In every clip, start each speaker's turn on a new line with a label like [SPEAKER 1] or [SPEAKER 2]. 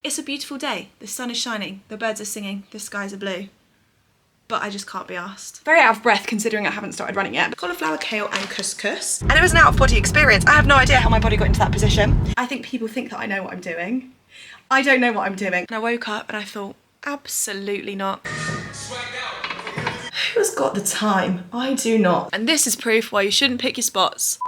[SPEAKER 1] It's a beautiful day. The sun is shining, the birds are singing, the skies are blue. But I just can't be arsed. Very out of breath considering I haven't started running yet. Cauliflower, kale and couscous. And it was an out of body experience. I have no idea how my body got into that position. I think people think that I know what I'm doing. I don't know what I'm doing. And I woke up and I thought, absolutely not. Who's got the time? I do not. And this is proof why you shouldn't pick your spots.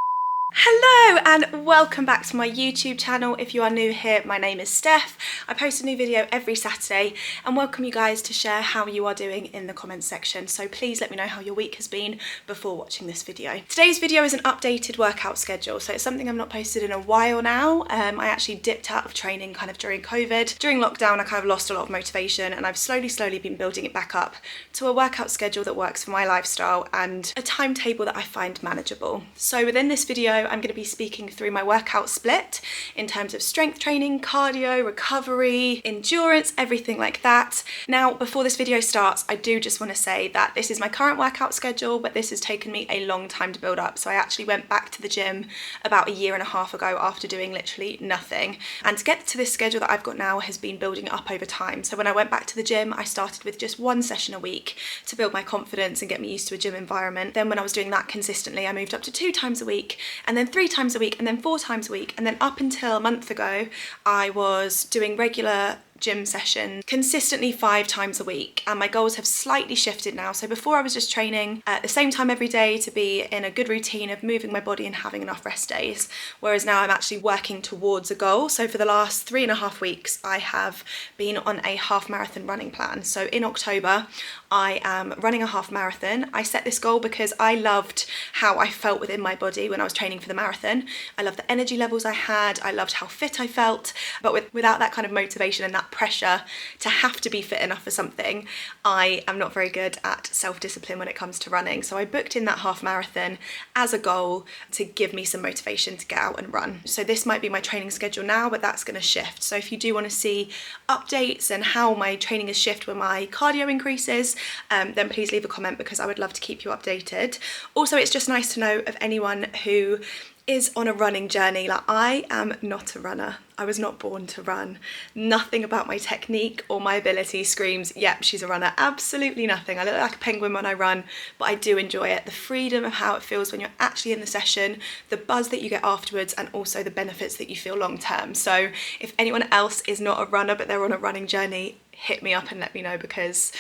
[SPEAKER 1] Hello and welcome back to my YouTube channel. If you are new here, my name is Steph. I post a new video every Saturday and welcome you guys to share how you are doing in the comments section. So please let me know how your week has been before watching this video. Today's video is an updated workout schedule. So it's something I've not posted in a while now. I actually dipped out of training kind of during COVID. During lockdown, I kind of lost a lot of motivation and I've slowly been building it back up to a workout schedule that works for my lifestyle and a timetable that I find manageable. So within this video, I'm going to be speaking through my workout split in terms of strength training, cardio, recovery, endurance, everything like that. Now, before this video starts, I do just want to say that this is my current workout schedule, but this has taken me a long time to build up. So I actually went back to the gym about a year and a half ago after doing literally nothing. And to get to this schedule that I've got now has been building up over time. So when I went back to the gym, I started with just one session a week to build my confidence and get me used to a gym environment. Then when I was doing that consistently, I moved up to 2 times a week, and then 3 times a week, and then 4 times a week. And then up until a month ago, I was doing regular gym sessions consistently 5 times a week, and my goals have slightly shifted now. So before I was just training at the same time every day to be in a good routine of moving my body and having enough rest days, whereas now I'm actually working towards a goal. So for the last 3.5 weeks I have been on a half marathon running plan. So in October I am running a half marathon. I set this goal because I loved how I felt within my body when I was training for the marathon. I loved the energy levels I had, I loved how fit I felt, but without that kind of motivation and that pressure to have to be fit enough for something, I am not very good at self-discipline when it comes to running. So I booked in that half marathon as a goal to give me some motivation to get out and run. So this might be my training schedule now, but that's going to shift. So if you do want to see updates and how my training is shift when my cardio increases, then please leave a comment because I would love to keep you updated. Also, it's just nice to know of anyone who is on a running journey. Like, I am not a runner. I was not born to run. Nothing about my technique or my ability screams, yep, she's a runner. Absolutely nothing. I look like a penguin when I run, but I do enjoy it. The freedom of how it feels when you're actually in the session, the buzz that you get afterwards, and also the benefits that you feel long term. So if anyone else is not a runner but they're on a running journey, hit me up and let me know because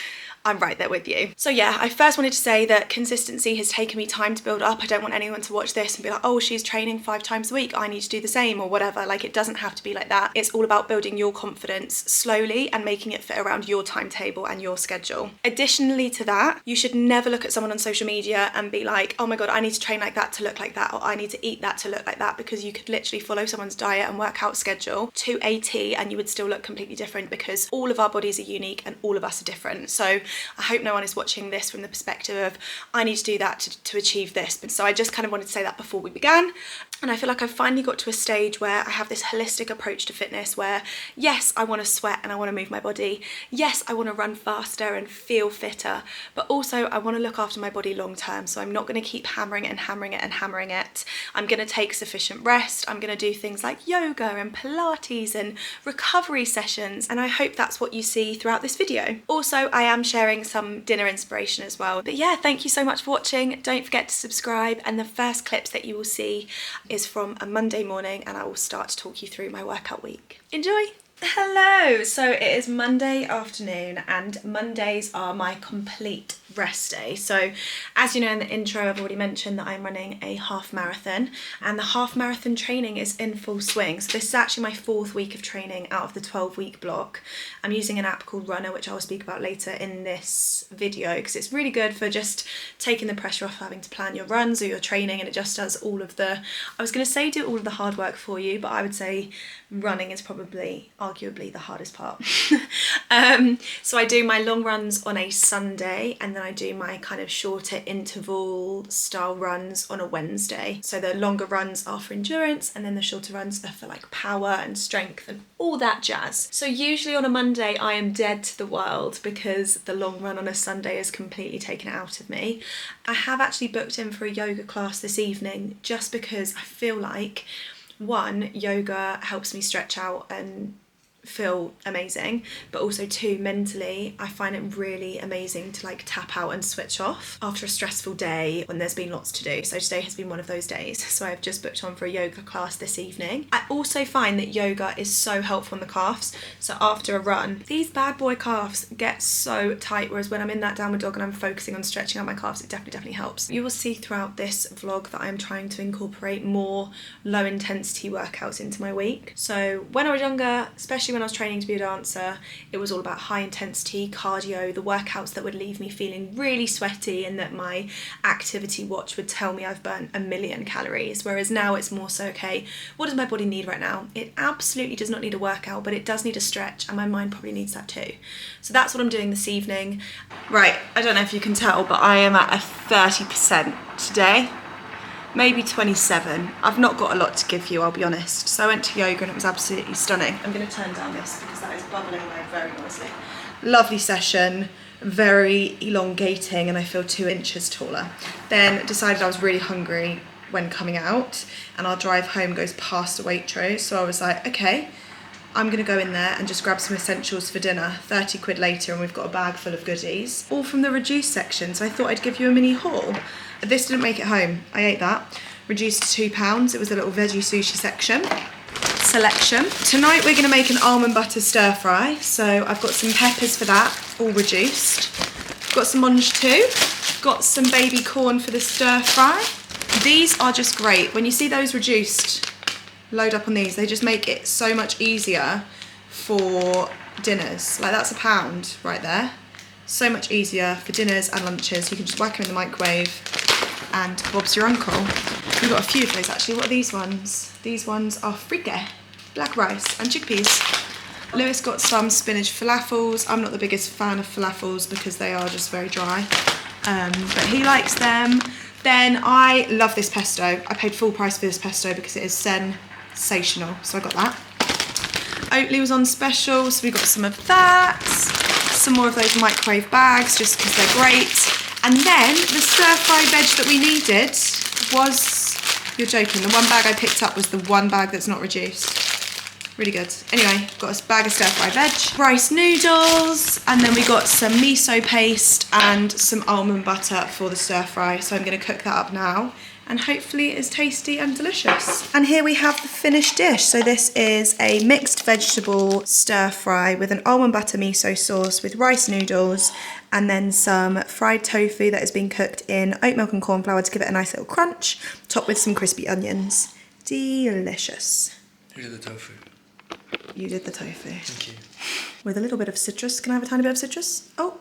[SPEAKER 1] I'm right there with you. So yeah, I first wanted to say that consistency has taken me time to build up. I don't want anyone to watch this and be like, oh, she's training 5 times a week, I need to do the same or whatever. Like, it doesn't have to be like that. It's all about building your confidence slowly and making it fit around your timetable and your schedule. Additionally to that, you should never look at someone on social media and be like, oh my God, I need to train like that to look like that, or I need to eat that to look like that, because you could literally follow someone's diet and workout schedule to a T and you would still look completely different, because all of our bodies are unique and all of us are different. So I hope no one is watching this from the perspective of, I need to do that to achieve this. But so I just kind of wanted to say that before we began. And I feel like I've finally got to a stage where I have this holistic approach to fitness where, yes, I want to sweat and I want to move my body. Yes, I want to run faster and feel fitter, but also I want to look after my body long term. So I'm not going to keep hammering it and hammering it and hammering it. I'm going to take sufficient rest. I'm going to do things like yoga and Pilates and recovery sessions. And I hope that's what you see throughout this video. Also, I am sharing some dinner inspiration as well. But yeah, thank you so much for watching. Don't forget to subscribe. And the first clips that you will see is from a Monday morning, and I will start to talk you through my workout week. Enjoy! Hello! So it is Monday afternoon, and Mondays are my complete rest day. So as you know in the intro, I've already mentioned that I'm running a half marathon, and the half marathon training is in full swing. So this is actually my 4th week of training out of the 12-week block. I'm using an app called Runner, which I'll speak about later in this video, because it's really good for just taking the pressure off having to plan your runs or your training, and it just does all of the, I was going to say do all of the hard work for you, but I would say running is probably arguably the hardest part. So I do my long runs on a Sunday, and then I do my kind of shorter interval style runs on a Wednesday. So the longer runs are for endurance, and then the shorter runs are for like power and strength and all that jazz. So usually on a Monday I am dead to the world because the long run on a Sunday is completely taken out of me. I have actually booked in for a yoga class this evening just because I feel like, one, yoga helps me stretch out and feel amazing, but also 2, mentally I find it really amazing to like tap out and switch off after a stressful day when there's been lots to do. So today has been one of those days, so I've just booked on for a yoga class this evening. I also find that yoga is so helpful on the calves. So after a run, these bad boy calves get so tight, whereas when I'm in that downward dog and I'm focusing on stretching out my calves, it definitely helps. You will see throughout this vlog that I'm trying to incorporate more low intensity workouts into my week. So when I was younger, especially when I was training to be a dancer, it was all about high intensity cardio, the workouts that would leave me feeling really sweaty and that my activity watch would tell me I've burnt 1,000,000 calories. Whereas now it's more so, okay, what does my body need right now? It absolutely does not need a workout, but it does need a stretch, and my mind probably needs that too. So that's what I'm doing this evening. Right, I don't know if you can tell, but I am at a 30% today. Maybe 27. I've not got a lot to give you, I'll be honest. So I went to yoga and it was absolutely stunning. I'm going to turn down this because that is bubbling away very noisily. Lovely session, very elongating, and I feel 2 inches taller. Then decided I was really hungry when coming out, and our drive home goes past a Waitrose. So I was like, okay, I'm going to go in there and just grab some essentials for dinner. 30 quid later and we've got a bag full of goodies, all from the reduced section. So I thought I'd give you a mini haul. This didn't make it home. I ate that. Reduced to £2. It was a little veggie sushi selection. Tonight we're going to make an almond butter stir fry. So I've got some peppers for that, all reduced. Got some mange too. Got some baby corn for the stir fry. These are just great. When you see those reduced, load up on these. They just make it so much easier for dinners. Like, that's £1 right there. So much easier for dinners and lunches. You can just whack them in the microwave and Bob's your uncle. We've got a few of those actually. What are these ones? These ones are frike, black rice and chickpeas. Lewis got some spinach falafels. I'm not the biggest fan of falafels because they are just very dry, but he likes them. Then I love this pesto. I paid full price for this pesto because it is sensational, so I got that. Oatly was on special, so we got some of that. Some more of those microwave bags just because they're great. And then the stir fry veg that we needed was, you're joking, the one bag I picked up was the one bag that's not reduced. Really good. Anyway, got a bag of stir fry veg, rice noodles, and then we got some miso paste and some almond butter for the stir fry. So I'm going to cook that up now, and hopefully it's tasty and delicious. And here we have the finished dish. So this is a mixed vegetable stir fry with an almond butter miso sauce with rice noodles, and then some fried tofu that has been cooked in oat milk and corn flour to give it a nice little crunch, topped with some crispy onions. Delicious.
[SPEAKER 2] Who did the tofu?
[SPEAKER 1] You did the tofu.
[SPEAKER 2] Thank you.
[SPEAKER 1] With a little bit of citrus. Can I have a tiny bit of citrus? Oh,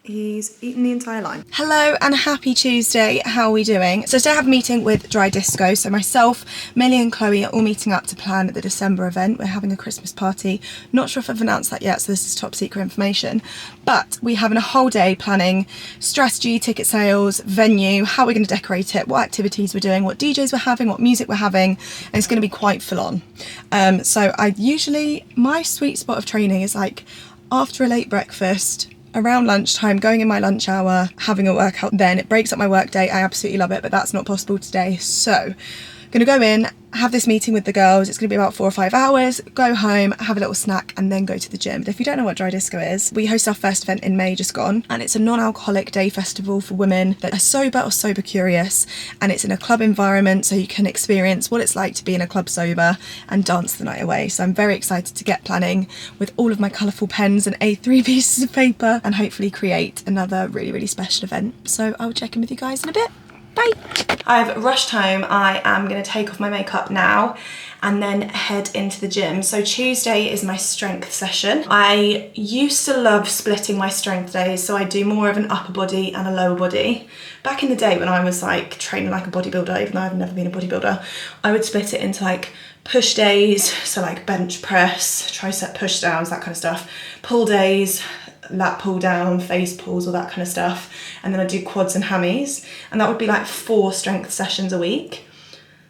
[SPEAKER 1] he's eaten the entire line. Hello and happy Tuesday. How are we doing? So today I have a meeting with Dry Disco. So myself, Millie and Chloe are all meeting up to plan the December event. We're having a Christmas party. Not sure if I've announced that yet, so this is top secret information. But we have a whole day planning strategy, ticket sales, venue, how we're going to decorate it, what activities we're doing, what DJs we're having, what music we're having, and it's going to be quite full on. So my sweet spot of training is like after a late breakfast, around lunchtime, going in my lunch hour, having a workout. Then it breaks up my work day. I absolutely love it, but that's not possible today. So I'm gonna go in, have this meeting with the girls. It's gonna be about 4 or 5 hours, go home, have a little snack, and then go to the gym. But if you don't know what Dry Disco is, we host our first event in May, just gone, and it's a non-alcoholic day festival for women that are sober or sober curious, and it's in a club environment, so you can experience what it's like to be in a club sober and dance the night away. So I'm very excited to get planning with all of my colourful pens and A3 pieces of paper, and hopefully create another really, really special event. So I'll check in with you guys in a bit. Bye. I've rushed home. I am going to take off my makeup now and then head into the gym. So Tuesday is my strength session. I used to love splitting my strength days, so I do more of an upper body and a lower body. Back in the day when I was like training like a bodybuilder, even though I've never been a bodybuilder, I would split it into like push days, so like bench press, tricep push downs, that kind of stuff, pull days, lat pull down, face pulls, all that kind of stuff, and then I do quads and hammies, and that would be like 4 strength sessions a week.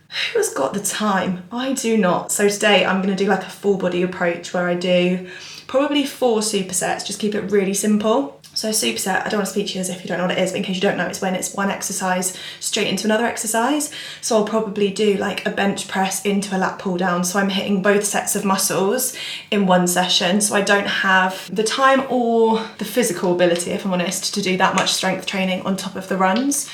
[SPEAKER 1] Who has got the time? I do not. So today I'm going to do like a full body approach where I do Probably 4 supersets, just keep it really simple. So superset, I don't want to speak to you as if you don't know what it is, but in case you don't know, it's when it's one exercise straight into another exercise. So I'll probably do like a bench press into a lat pull down. So I'm hitting both sets of muscles in one session. So I don't have the time or the physical ability, if I'm honest, to do that much strength training on top of the runs.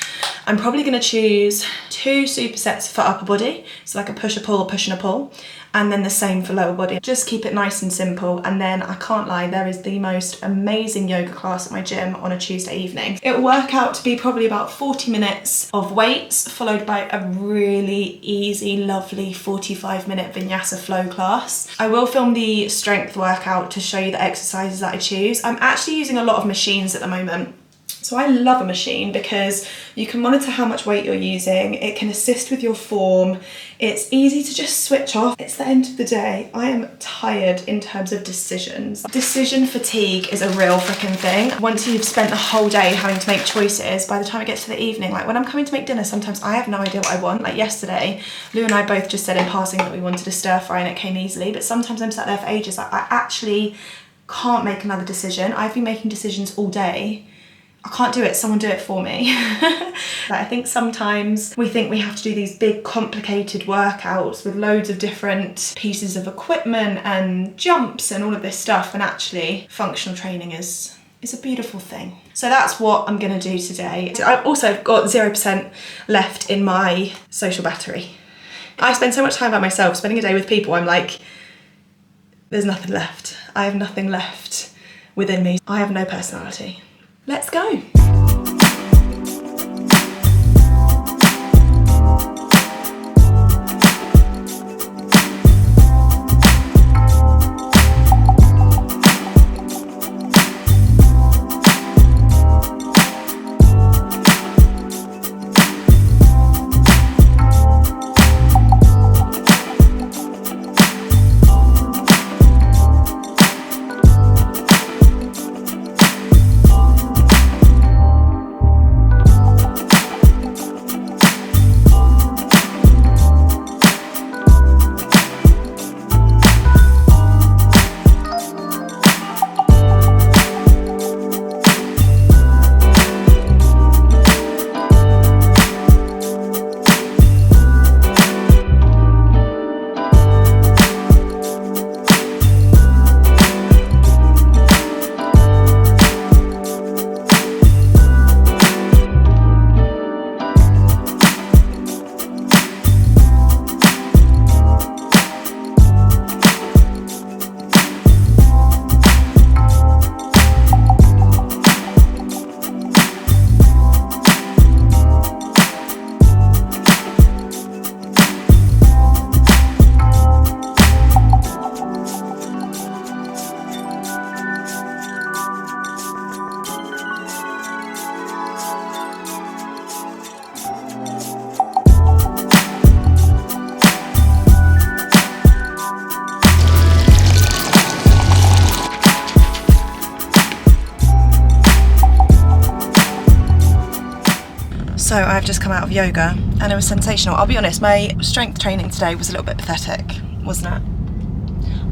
[SPEAKER 1] I'm probably going to choose 2 supersets for upper body. So like a push, a pull, a push and a pull. And then the same for lower body. Just keep it nice and simple. And then I can't lie, there is the most amazing yoga class at my gym on a Tuesday evening. It'll work out to be probably about 40 minutes of weights, followed by a really easy, lovely 45-minute vinyasa flow class. I will film the strength workout to show you the exercises that I choose. I'm actually using a lot of machines at the moment. So I love a machine because you can monitor how much weight you're using, it can assist with your form, it's easy to just switch off. It's the end of the day. I am tired in terms of decisions. Decision fatigue is a real freaking thing. Once you've spent the whole day having to make choices, by the time it gets to the evening, like when I'm coming to make dinner, sometimes I have no idea what I want. Like yesterday, Lou and I both just said in passing that we wanted a stir fry and it came easily, but sometimes I'm sat there for ages, like I actually can't make another decision. I've been making decisions all day. I can't do it, someone do it for me. Like, I think sometimes we think we have to do these big complicated workouts with loads of different pieces of equipment and jumps and all of this stuff, and actually functional training is a beautiful thing. So that's what I'm gonna do today. I've also got 0% left in my social battery. I spend so much time by myself, spending a day with people, I'm like, there's nothing left. I have nothing left within me. I have no personality. Let's go. So I've just come out of yoga and it was sensational. I'll be honest, my strength training today was a little bit pathetic, wasn't it?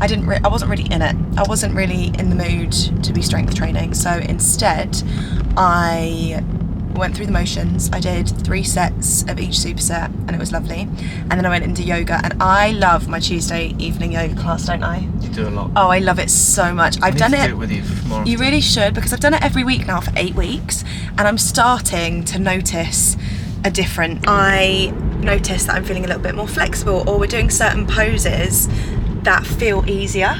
[SPEAKER 1] I wasn't really in it. I wasn't really in the mood to be strength training. So instead, I went through the motions. I did 3 sets of each superset and it was lovely. And then I went into yoga, and I love my Tuesday evening yoga class, don't I?
[SPEAKER 2] You do a lot.
[SPEAKER 1] Oh, I love it so much. I've done it.
[SPEAKER 2] Do it with you more often.
[SPEAKER 1] You really should, because I've done it every week now for 8 weeks, and I'm starting to notice a difference. I notice that I'm feeling a little bit more flexible, or we're doing certain poses that feel easier.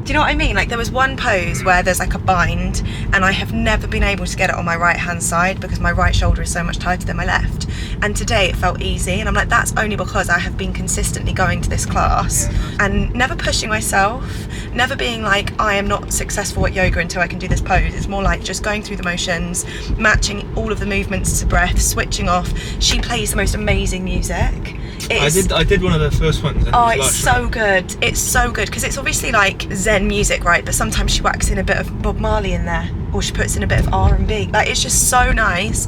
[SPEAKER 1] Do you know what I mean? Like, there was one pose where there's like a bind, and I have never been able to get it on my right hand side because my right shoulder is so much tighter than my left. And today it felt easy, and I'm like, that's only because I have been consistently going to this class and never pushing myself, never being like, I am not successful at yoga until I can do this pose. It's more like just going through the motions, matching all of the movements to breath, switching off. She plays the most amazing music.
[SPEAKER 2] I did one of the first ones. And
[SPEAKER 1] oh, it's so good. It's so good because it's obviously like Zen music, right? But sometimes she whacks in a bit of Bob Marley in there, or she puts in a bit of R&B. Like, it's just so nice.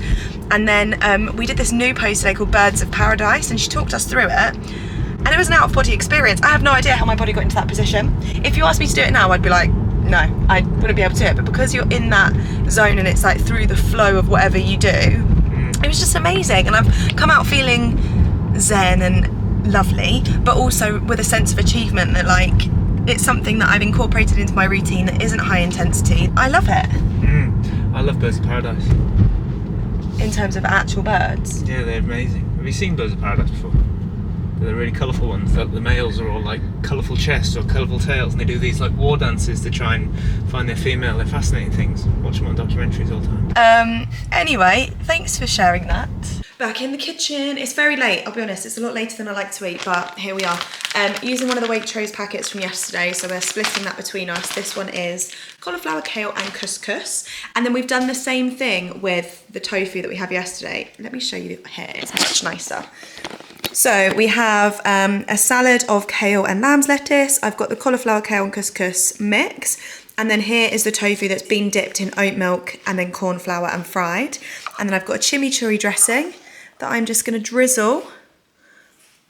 [SPEAKER 1] And then we did this new pose today called Birds of Paradise, and she talked us through it. And it was an out-of-body experience. I have no idea how my body got into that position. If you asked me to do it now, I'd be like, no, I wouldn't be able to do it. But because you're in that zone and it's like through the flow of whatever you do, it was just amazing. And I've come out feeling zen and lovely, but also with a sense of achievement that like it's something that I've incorporated into my routine that isn't high intensity. I love it.
[SPEAKER 2] I love birds of paradise.
[SPEAKER 1] In terms of actual birds.
[SPEAKER 2] Yeah, they're amazing. Have you seen birds of paradise before? They're the really colourful ones. The males are all like colourful chests or colourful tails, and they do these like war dances to try and find their female. They're fascinating things. Watch them on documentaries all the time.
[SPEAKER 1] Anyway, thanks for sharing that. Back in the kitchen. It's very late, I'll be honest. It's a lot later than I like to eat, but here we are. Using one of the Waitrose packets from yesterday, so we're splitting that between us. This one is cauliflower, kale and couscous. And then we've done the same thing with the tofu that we had yesterday. Let me show you here, it's much nicer. So we have a salad of kale and lamb's lettuce. I've got the cauliflower, kale and couscous mix. And then here is the tofu that's been dipped in oat milk and then corn flour and fried. And then I've got a chimichurri dressing that I'm just gonna drizzle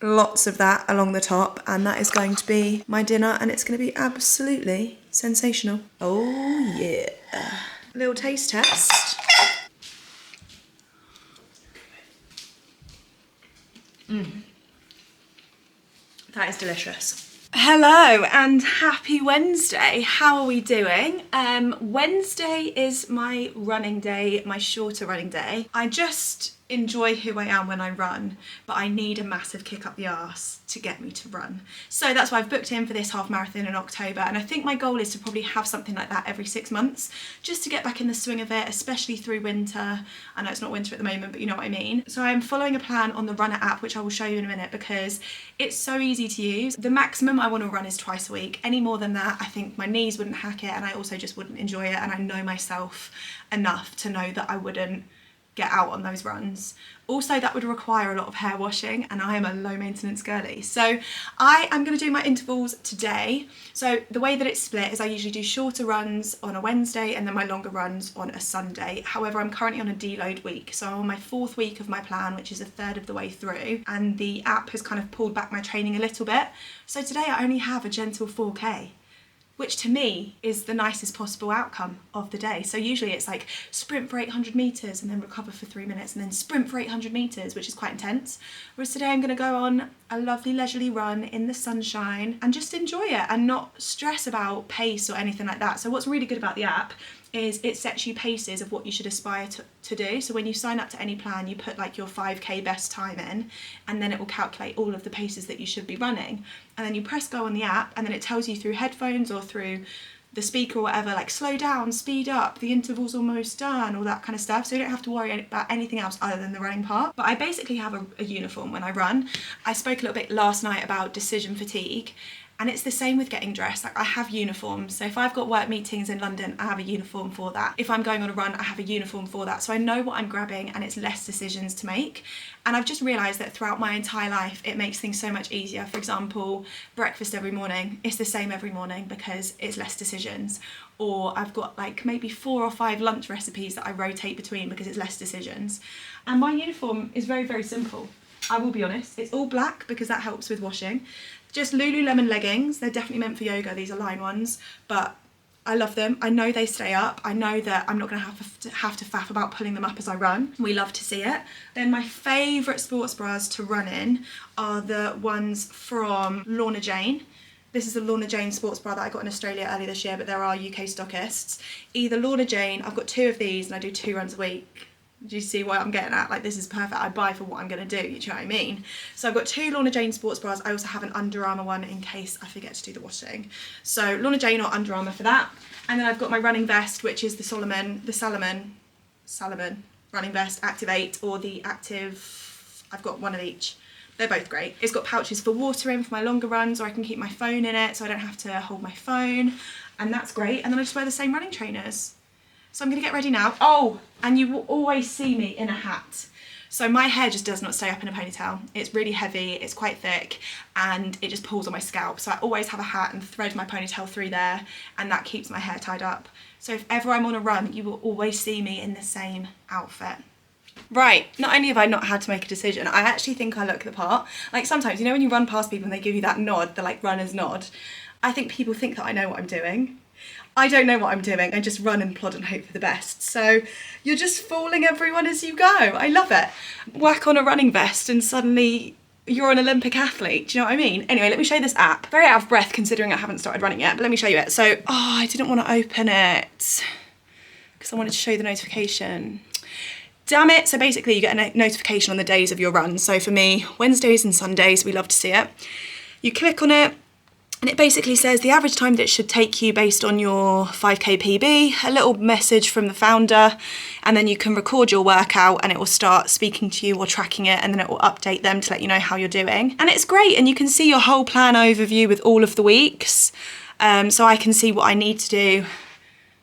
[SPEAKER 1] lots of that along the top, and that is going to be my dinner, and it's gonna be absolutely sensational. Oh yeah. Little taste test. That is delicious. Hello and happy Wednesday. How are we doing? Wednesday is my running day, my shorter running day. I just enjoy who I am when I run, but I need a massive kick up the arse to get me to run. So that's why I've booked in for this half marathon in October, and I think my goal is to probably have something like that every 6 months, just to get back in the swing of it, especially through winter. I know it's not winter at the moment, but you know what I mean. So I'm following a plan on the Runner app, which I will show you in a minute, because it's so easy to use. The maximum I want to run is twice a week. Any more than that, I think my knees wouldn't hack it, and I also just wouldn't enjoy it, and I know myself enough to know that I wouldn't get out on those runs. Also, that would require a lot of hair washing, and I am a low maintenance girly. So I am going to do my intervals today. So the way that it's split is I usually do shorter runs on a Wednesday and then my longer runs on a Sunday. However, I'm currently on a deload week. So I'm on my 4th week of my plan, which is a third of the way through. And the app has kind of pulled back my training a little bit. So today I only have a gentle 4K. Which to me is the nicest possible outcome of the day. So usually it's like sprint for 800 meters and then recover for 3 minutes and then sprint for 800 meters, which is quite intense. Whereas today I'm gonna go on a lovely leisurely run in the sunshine and just enjoy it and not stress about pace or anything like that. So what's really good about the app is it sets you paces of what you should aspire to do. So when you sign up to any plan, you put like your 5K best time in, and then it will calculate all of the paces that you should be running. And then you press go on the app, and then it tells you through headphones or through the speaker or whatever, like slow down, speed up, the interval's almost done, all that kind of stuff. So you don't have to worry about anything else other than the running part. But I basically have a uniform when I run. I spoke a little bit last night about decision fatigue. And it's the same with getting dressed. Like I have uniforms. So if I've got work meetings in London, I have a uniform for that. If I'm going on a run, I have a uniform for that. So I know what I'm grabbing and it's less decisions to make. And I've just realised that throughout my entire life, it makes things so much easier. For example, breakfast every morning, it's the same every morning because it's less decisions. Or I've got like maybe 4 or 5 lunch recipes that I rotate between because it's less decisions. And my uniform is very, very simple. I will be honest, it's all black because that helps with washing. Just Lululemon leggings, they're definitely meant for yoga, these are line ones, but I love them. I know they stay up. I know that I'm not gonna have to faff about pulling them up as I run. We love to see it. Then my favorite sports bras to run in are the ones from Lorna Jane. This is a Lorna Jane sports bra that I got in Australia earlier this year, but there are UK stockists. Either Lorna Jane, I've got 2 of these and I do 2 runs a week. Do you see what I'm getting at? Like, this is perfect. I buy for what I'm going to do, you know what I mean? So I've got 2 Lorna Jane sports bras. I also have an Under Armour one in case I forget to do the washing. So Lorna Jane or Under Armour for that. And then I've got my running vest, which is the Salomon running vest, Active 8 or the Active, I've got one of each. They're both great. It's got pouches for water in for my longer runs, or I can keep my phone in it so I don't have to hold my phone. And that's great. And then I just wear the same running trainers. So I'm gonna get ready now. Oh, and you will always see me in a hat. So my hair just does not stay up in a ponytail. It's really heavy, it's quite thick, and it just pulls on my scalp. So I always have a hat and thread my ponytail through there, and that keeps my hair tied up. So if ever I'm on a run, you will always see me in the same outfit. Right, not only have I not had to make a decision, I actually think I look the part. Like sometimes, you know when you run past people and they give you that nod, the like runner's nod, I think people think that I know what I'm doing. I don't know what I'm doing. I just run and plod and hope for the best. So you're just fooling everyone as you go. I love it. Whack on a running vest and suddenly you're an Olympic athlete. Do you know what I mean? Anyway, let me show you this app. Very out of breath considering I haven't started running yet, but let me show you it. So, I didn't want to open it because I wanted to show you the notification. Damn it. So basically you get a notification on the days of your run. So for me, Wednesdays and Sundays, we love to see it. You click on it, and it basically says the average time that it should take you based on your 5k PB, a little message from the founder, and then you can record your workout and it will start speaking to you or tracking it, and then it will update them to let you know how you're doing. And it's great, and you can see your whole plan overview with all of the weeks. So I can see what I need to do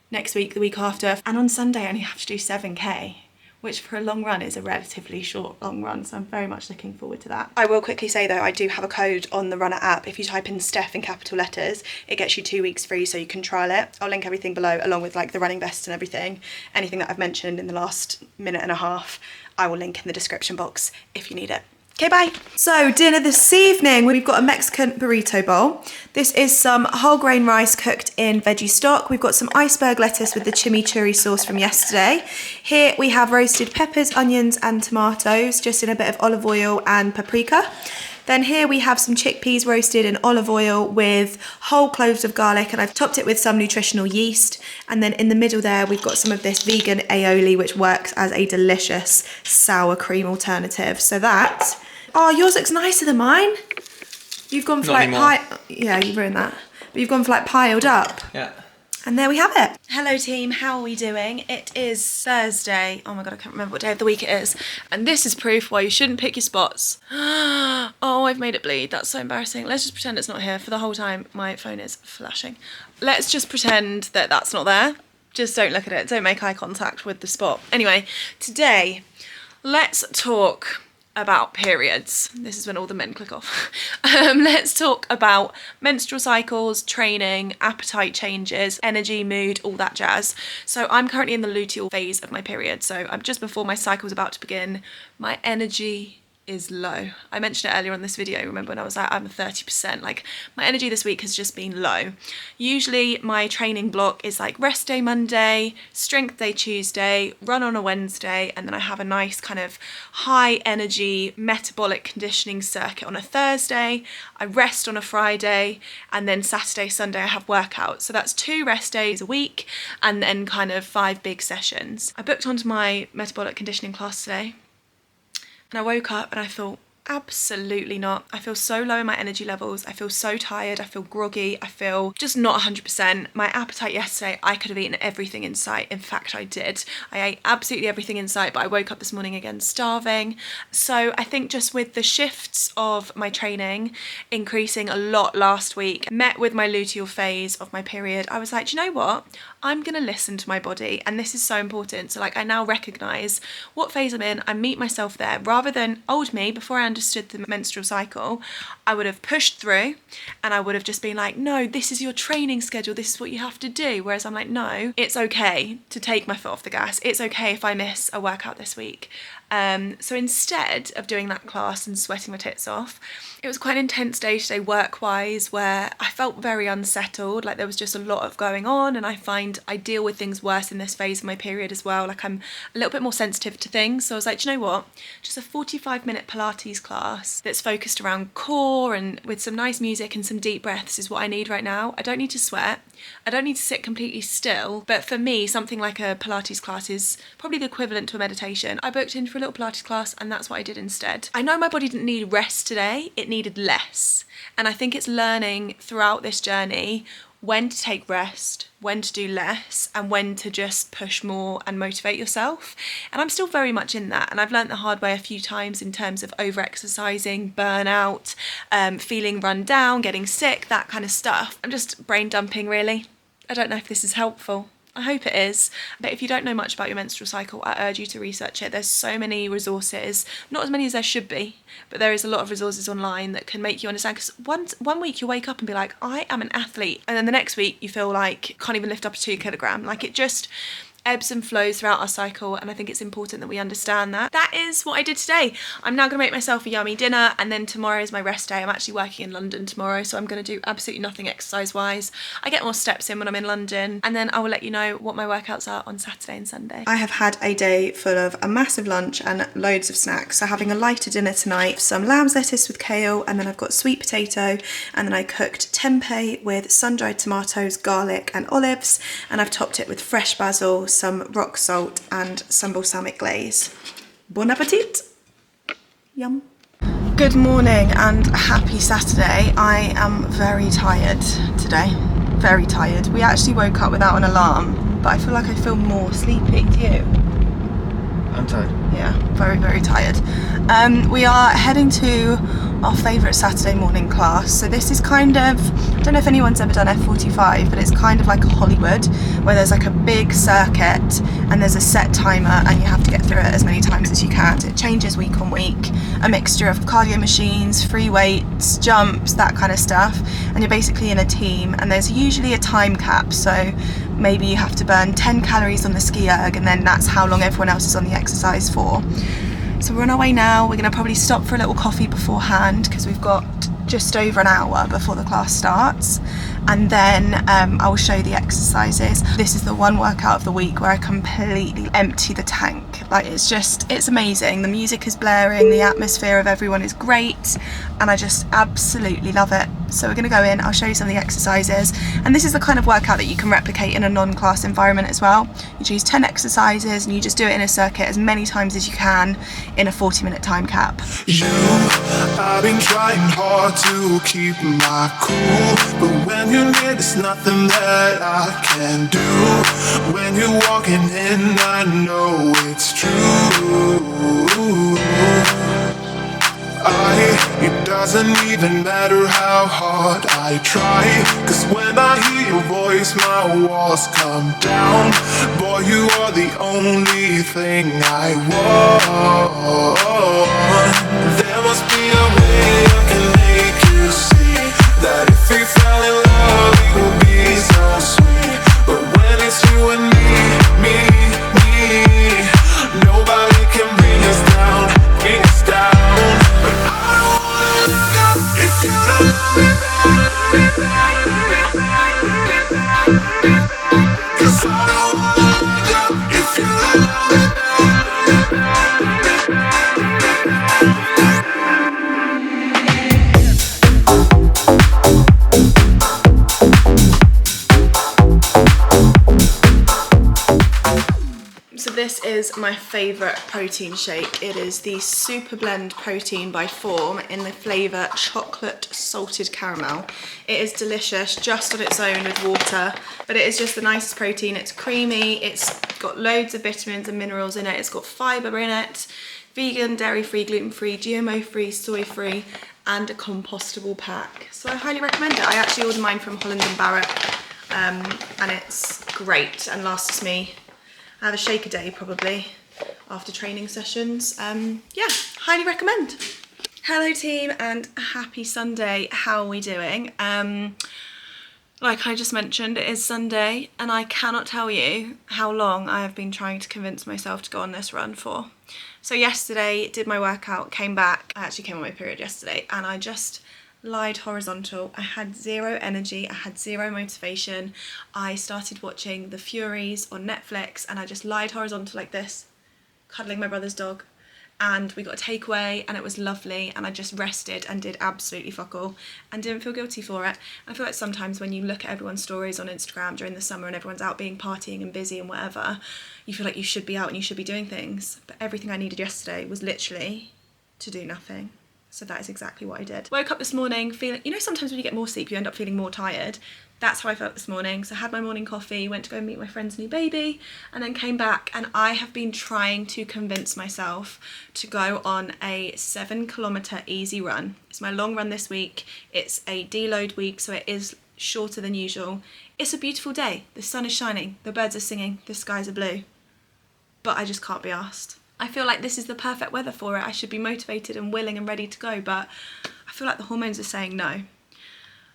[SPEAKER 1] next week, the week after. And on Sunday I only have to do 7k. Which for a long run is a relatively short long run, so I'm very much looking forward to that. I will quickly say though, I do have a code on the Runner app. If you type in Steph in capital letters, it gets you 2 weeks free, so you can trial it. I'll link everything below, along with like the running vest and everything. Anything that I've mentioned in the last minute and a half, I will link in the description box if you need it. Okay, bye. So dinner this evening, we've got a Mexican burrito bowl. This is some whole grain rice cooked in veggie stock. We've got some iceberg lettuce with the chimichurri sauce from yesterday. Here we have roasted peppers, onions and tomatoes, just in a bit of olive oil and paprika. Then here we have some chickpeas roasted in olive oil with whole cloves of garlic, and I've topped it with some nutritional yeast. And then in the middle there, we've got some of this vegan aioli, which works as a delicious sour cream alternative. So that, oh, yours looks nicer than mine. You've gone for yeah, you ruined that. But you've gone for like piled up.
[SPEAKER 2] Yeah.
[SPEAKER 1] And there we have it. Hello team, how are we doing? It is Thursday. Oh my God, I can't remember what day of the week it is. And this is proof why you shouldn't pick your spots. Oh, I've made it bleed. That's so embarrassing. Let's just pretend it's not here. For the whole time, my phone is flashing. Let's just pretend that that's not there. Just don't look at it. Don't make eye contact with the spot. Anyway, today, let's talk about periods. This is when all the men click off. Let's talk about menstrual cycles, training, appetite changes, energy, mood, all that jazz. So I'm currently in the luteal phase of my period. So I'm just before my cycle is about to begin. My energy is low. I mentioned it earlier on this video, remember when I was like, I'm 30%, like my energy this week has just been low. Usually my training block is like rest day Monday, strength day Tuesday, run on a Wednesday, and then I have a nice kind of high energy metabolic conditioning circuit on a Thursday. I rest on a Friday, and then Saturday, Sunday I have workouts. So that's 2 rest days a week and then kind of 5 big sessions. I booked onto my metabolic conditioning class today. And I woke up and I thought, absolutely not. I feel so low in my energy levels. I feel so tired. I feel groggy. I feel just not 100%. My appetite yesterday, I could have eaten everything in sight. In fact, I did. I ate absolutely everything in sight, but I woke up this morning again starving. So I think just with the shifts of my training increasing a lot last week, met with my luteal phase of my period, I was like, do you know what? I'm gonna listen to my body, and this is so important. So like I now recognize what phase I'm in, I meet myself there, rather than old me before I understood the menstrual cycle, I would have pushed through and I would have just been like, no, this is your training schedule, this is what you have to do. Whereas I'm like, no, it's okay to take my foot off the gas. It's okay if I miss a workout this week. So instead of doing that class and sweating my tits off, it was quite an intense day-to-day work-wise where I felt very unsettled, like there was just a lot of going on, and I find I deal with things worse in this phase of my period as well. Like I'm a little bit more sensitive to things. So I was like, do you know what? Just a 45-minute Pilates class that's focused around core and with some nice music and some deep breaths is what I need right now. I don't need to sweat. I don't need to sit completely still. But for me, something like a Pilates class is probably the equivalent to a meditation. I booked in for a little Pilates class and that's what I did instead. I know my body didn't need rest today. It needed less. And I think it's learning throughout this journey when to take rest, when to do less, and when to just push more and motivate yourself. And I'm still very much in that. And I've learned the hard way a few times in terms of over-exercising, burnout, feeling run down, getting sick, that kind of stuff. I'm just brain dumping really. I don't know if this is helpful. I hope it is. But if you don't know much about your menstrual cycle, I urge you to research it. There's so many resources, not as many as there should be, but there is a lot of resources online that can make you understand. Because one week you wake up and be like, I am an athlete. And then the next week you feel like you can't even lift up a 2 kilogram. Like ebbs and flows throughout our cycle, and I think it's important that we understand that. That is what I did today. I'm now going to make myself a yummy dinner, and then tomorrow is my rest day. I'm actually working in London tomorrow, so I'm going to do absolutely nothing exercise-wise. I get more steps in when I'm in London, and then I will let you know what my workouts are on Saturday and Sunday. I have had a day full of a massive lunch and loads of snacks. So having a lighter dinner tonight, some lamb's lettuce with kale, and then I've got sweet potato, and then I cooked tempeh with sun-dried tomatoes, garlic and olives, and I've topped it with fresh basil, some rock salt and some balsamic glaze. Bon appetit! Yum. Good morning and happy Saturday. I am very tired today, very tired. We actually woke up without an alarm, but I feel like I feel more sleepy. Do you?
[SPEAKER 2] I'm tired.
[SPEAKER 1] Yeah, very, very tired. We are heading to our favourite Saturday morning class. So this is kind of, I don't know if anyone's ever done F45, but it's kind of like a Hollywood, where there's like a big circuit and there's a set timer and you have to get through it as many times as you can. So it changes week on week, a mixture of cardio machines, free weights, jumps, that kind of stuff. And you're basically in a team, and there's usually a time cap. So maybe you have to burn 10 calories on the ski erg, and then that's how long everyone else is on the exercise for. So we're on our way now. We're going to probably stop for a little coffee beforehand because we've got just over an hour before the class starts, and then I will show you the exercises. This is the one workout of the week where I completely empty the tank. Like, it's amazing. The music is blaring, the atmosphere of everyone is great, and I just absolutely love it. So we're going to go in, I'll show you some of the exercises, and this is the kind of workout that you can replicate in a non-class environment as well. You choose 10 exercises and you just do it in a circuit as many times as you can in a 40-minute time cap.
[SPEAKER 3] I've been trying hard to keep my cool, but when you're near, there's nothing that I can do. When you're walking in, I know it's true. It doesn't even matter how hard I try, 'cause when I hear your voice, my walls come down. Boy, you are the only thing I want. There must be a way I can make you see that if we fell in love, it would be so sweet. But when it's you and me, nobody can bring us down, bring us down. But I don't wanna look up if you don't love me back. 'Cause I don't wanna look up if you don't love me back.
[SPEAKER 1] So this is my favourite protein shake. It is the Super Blend Protein by Form in the flavour chocolate salted caramel. It is delicious just on its own with water, but it is just the nicest protein. It's creamy, it's got loads of vitamins and minerals in it, it's got fibre in it, vegan, dairy-free, gluten-free, GMO-free, soy-free, and a compostable pack. So I highly recommend it. I actually ordered mine from Holland & Barrett, and it's great and lasts me. I have a shake a day probably after training sessions. Yeah, highly recommend. Hello team and happy Sunday. How are we doing? Like I just mentioned, it is Sunday and I cannot tell you how long I have been trying to convince myself to go on this run for. So yesterday, did my workout, came back. I actually came on my period yesterday and I just lied horizontal. I had zero energy, I had zero motivation. I started watching The Furies on Netflix and I just lied horizontal like this, cuddling my brother's dog, and we got a takeaway and it was lovely, and I just rested and did absolutely fuck all and didn't feel guilty for it. I feel like sometimes when you look at everyone's stories on Instagram during the summer and everyone's out being partying and busy and whatever, you feel like you should be out and you should be doing things, but everything I needed yesterday was literally to do nothing. So that is exactly what I did. Woke up this morning feeling, you know, sometimes when you get more sleep, you end up feeling more tired. That's how I felt this morning. So I had my morning coffee, went to go meet my friend's new baby, and then came back, and I have been trying to convince myself to go on a 7-kilometre easy run. It's my long run this week. It's a deload week, so it is shorter than usual. It's a beautiful day. The sun is shining, the birds are singing, the skies are blue. But I just can't be arsed. I feel like this is the perfect weather for it. I should be motivated and willing and ready to go, but I feel like the hormones are saying no.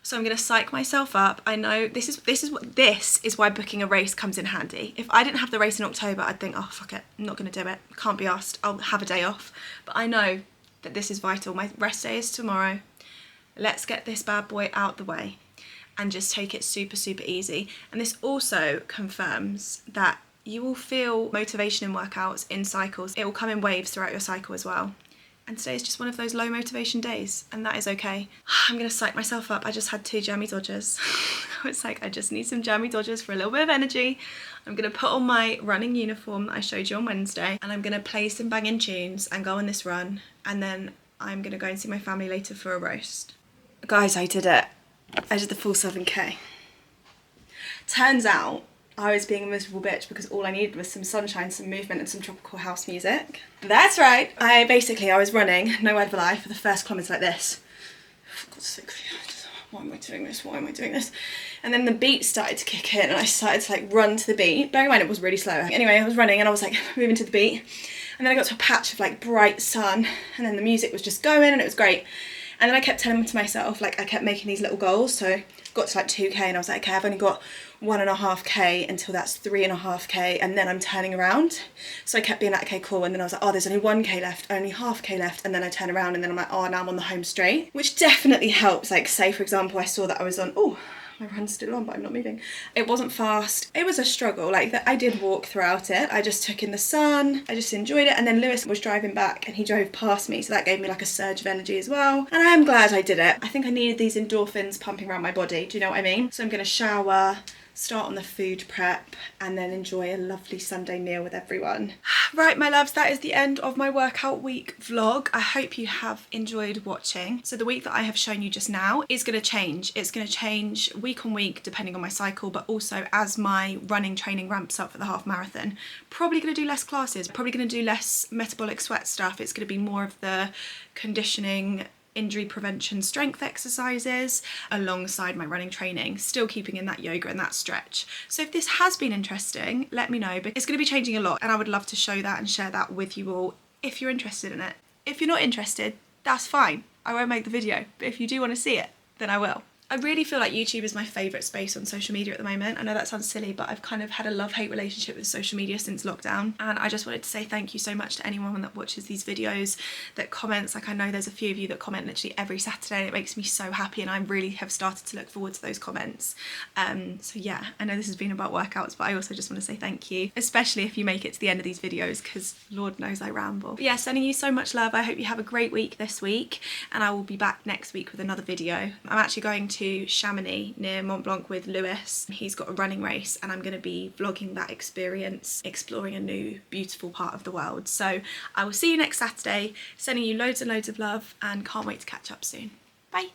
[SPEAKER 1] So I'm gonna psych myself up. I know this is why booking a race comes in handy. If I didn't have the race in October, I'd think, oh fuck it, I'm not gonna do it. Can't be asked. I'll have a day off. But I know that this is vital. My rest day is tomorrow. Let's get this bad boy out the way and just take it super, super easy. And this also confirms that you will feel motivation in workouts, in cycles. It will come in waves throughout your cycle as well. And today is just one of those low motivation days, and that is okay. I'm gonna psych myself up. I just had 2 jammy dodgers. I was like, I just need some jammy dodgers for a little bit of energy. I'm gonna put on my running uniform that I showed you on Wednesday, and I'm gonna play some banging tunes and go on this run, and then I'm gonna go and see my family later for a roast. Guys, I did it. I did the full 7K. Turns out, I was being a miserable bitch because all I needed was some sunshine, some movement and some tropical house music. That's right. I was running, no word of a lie, for the first kilometre like this. For God's sake, why am I doing this? Why am I doing this? And then the beat started to kick in and I started to like run to the beat. Bearing in mind it was really slow. Anyway, I was running and I was like moving to the beat. And then I got to a patch of like bright sun and then the music was just going and it was great. And then I kept telling to myself, like I kept making these little goals. So got to like 2K and I was like, okay, I've only got 1.5K until that's 3.5K and then I'm turning around. So I kept being like, okay, cool. And then I was like, oh, there's only 1K left, only 0.5K left. And then I turn around and then I'm like, oh, now I'm on the home straight, which definitely helps. Like say, for example, I saw that I was on, oh, my run's still on, but I'm not moving. It wasn't fast. It was a struggle. Like I did walk throughout it. I just took in the sun. I just enjoyed it. And then Lewis was driving back and he drove past me. So that gave me like a surge of energy as well. And I am glad I did it. I think I needed these endorphins pumping around my body. Do you know what I mean? So I'm gonna shower, start on the food prep and then enjoy a lovely Sunday meal with everyone. Right, my loves, that is the end of my workout week vlog. I hope you have enjoyed watching. So the week that I have shown you just now is going to change. It's going to change week on week depending on my cycle, but also as my running training ramps up for the half marathon. Probably going to do less classes, probably going to do less metabolic sweat stuff. It's going to be more of the conditioning, injury prevention, strength exercises alongside my running training, still keeping in that yoga and that stretch. So if this has been interesting, let me know, but it's going to be changing a lot and I would love to show that and share that with you all if you're interested in it. If you're not interested, that's fine. I won't make the video, but if you do want to see it, then I will. I really feel like YouTube is my favourite space on social media at the moment. I know that sounds silly, but I've kind of had a love-hate relationship with social media since lockdown. And I just wanted to say thank you so much to anyone that watches these videos, that comments. Like I know there's a few of you that comment literally every Saturday and it makes me so happy and I really have started to look forward to those comments. So yeah, I know this has been about workouts, but I also just want to say thank you, especially if you make it to the end of these videos because Lord knows I ramble. But yeah, sending you so much love. I hope you have a great week this week and I will be back next week with another video. I'm actually going to Chamonix near Mont Blanc with Lewis. He's got a running race and I'm going to be vlogging that experience, exploring a new beautiful part of the world. So I will see you next Saturday, sending you loads and loads of love and can't wait to catch up soon. Bye.